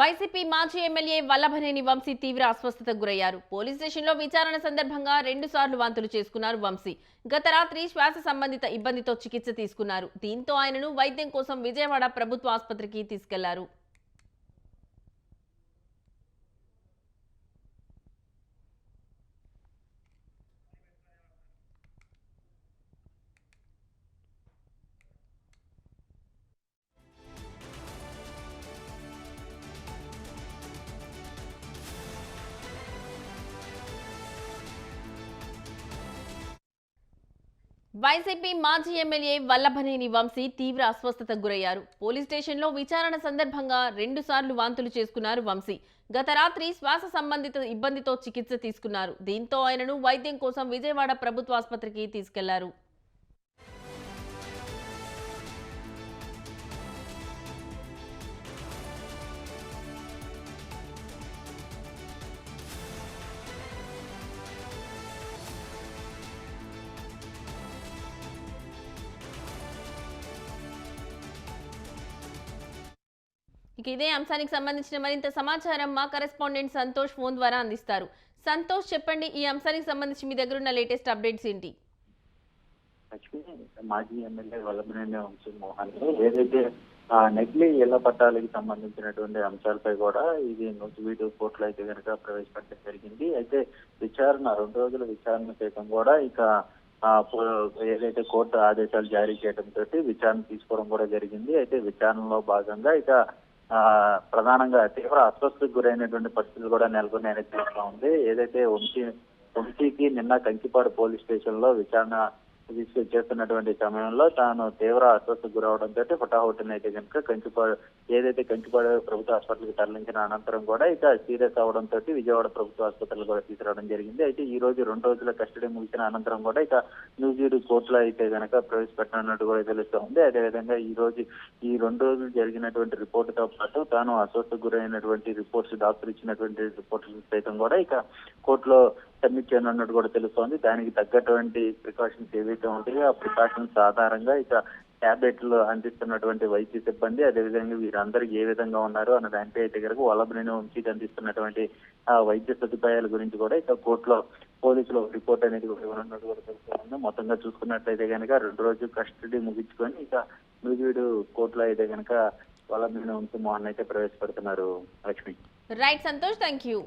YCP మాజీ MLA Vallabhaneni Vamsi తీవ్ర అస్వస్థతకు గురయ్యారు. పోలీస్ స్టేషన్లో విచారణ సందర్భంగా 2 సార్లు వాంతులు చేసుకున్నారు వంశీ. గత రాత్రి శ్వాస సంబంధిత ఇబ్బందితో చికిత్స తీసుకున్నారు. దీంతో ఆయనను వైద్యం కోసం విజయవాడ ప్రభుత్వ ఆసుపత్రికి తీసుకెళ్లారు. వైసీపీ మాజీ ఎమ్మెల్యే వల్లభనేని వంశీ తీవ్ర అస్వస్థతకు గురయ్యారు. పోలీస్ స్టేషన్లో విచారణ సందర్భంగా 2 సార్లు వాంతులు చేసుకున్నారు వంశీ. గత రాత్రి శ్వాస సంబంధిత ఇబ్బందితో చికిత్స తీసుకున్నారు. దీంతో ఆయనను వైద్యం కోసం విజయవాడ ప్రభుత్వ ఆసుపత్రికి తీసుకెళ్లారు. ఇదే అంశానికి సంబంధించిన మరింత సమాచారం మా కరెస్పాండెంట్ సంతోష్ ఫోన్ ద్వారా అందిస్తారు. సంతోష్, చెప్పండి, ఈ అంశానికి సంబంధించి మీ దగ్గర ఉన్న లేటెస్ట్ అప్డేట్స్ ఏంటి? మాజీ ఎమ్మెల్యే వల్లభనేని వంశీ మోహన్ ఏదైతే నకిలీ ఇళ్ల పట్టాలకు సంబంధించినటువంటి అంశాలపై కూడా ఇది నూజివీడు కోర్టులో అయితే కనుక ప్రవేశపెట్టడం జరిగింది. అయితే విచారణ 2 రోజుల విచారణ సైతం కూడా ఇక ఏదైతే కోర్టు ఆదేశాలు జారీ చేయడంతో విచారణ తీసుకోవడం కూడా జరిగింది. అయితే విచారణలో భాగంగా ఇక ప్రధానంగా తీవ్ర అస్వస్థతకు గురైనటువంటి పరిస్థితులు కూడా నెలకొన్నాయని తెలుస్తా ఉంది. ఏదైతే వంశీకి నిన్న కంకిపాడు పోలీస్ స్టేషన్ లో విచారణ చేస్తున్నటువంటి సమయంలో తాను తీవ్ర అస్వస్థతకు గురవడంతో హుటాహుటిన అయితే కనుక కంకిపాడు ప్రభుత్వ హాస్పిటల్కి తరలించిన అనంతరం కూడా ఇక సీరియస్ అవడంతో విజయవాడ ప్రభుత్వ ఆసుపత్రిలో కూడా తీసుకురావడం జరిగింది. అయితే ఈ రోజు 2 రోజుల కస్టడీ ముగిసిన అనంతరం కూడా ఇక నూజివీడు కోర్టులో అయితే కనుక ప్రవేశపెట్టనున్నట్టు కూడా తెలుస్తూ ఉంది. అదేవిధంగా ఈ 2 రోజులు జరిగినటువంటి రిపోర్టుతో పాటు తాను అస్వస్థతకు గురైనటువంటి రిపోర్ట్స్ డాక్టర్ ఇచ్చినటువంటి రిపోర్ట్స్ సైతం కూడా ఇక కోర్టులో సబ్మిట్ చేయనున్నట్టు కూడా తెలుస్తోంది. దానికి తగ్గటువంటి ప్రికాషన్స్ ఏవైతే ఉంటాయో ఆ ప్రికాషన్స్ ఆధారంగా ఇక టాబ్లెట్లు అందిస్తున్నటువంటి వైద్య సిబ్బంది, అదేవిధంగా వీరందరూ ఏ విధంగా ఉన్నారు అన్న దానిపై అయితే కనుక వల్లభనేని వంశీకి అందిస్తున్నటువంటి ఆ వైద్య సదుపాయాల గురించి కూడా ఇక కోర్టులో పోలీసులు రిపోర్ట్ అనేది కూడా ఇవ్వనున్నట్టు కూడా తెలుస్తోంది. మొత్తంగా చూసుకున్నట్లయితే కనుక 2 రోజులు కస్టడీ ముగించుకొని ఇక నూజివీడు కోర్టులో అయితే కనుక వల్లభనేని వంశీ మోహన్ అయితే ప్రవేశపెడుతున్నారు. Lakshmi. Right Santosh, thank you.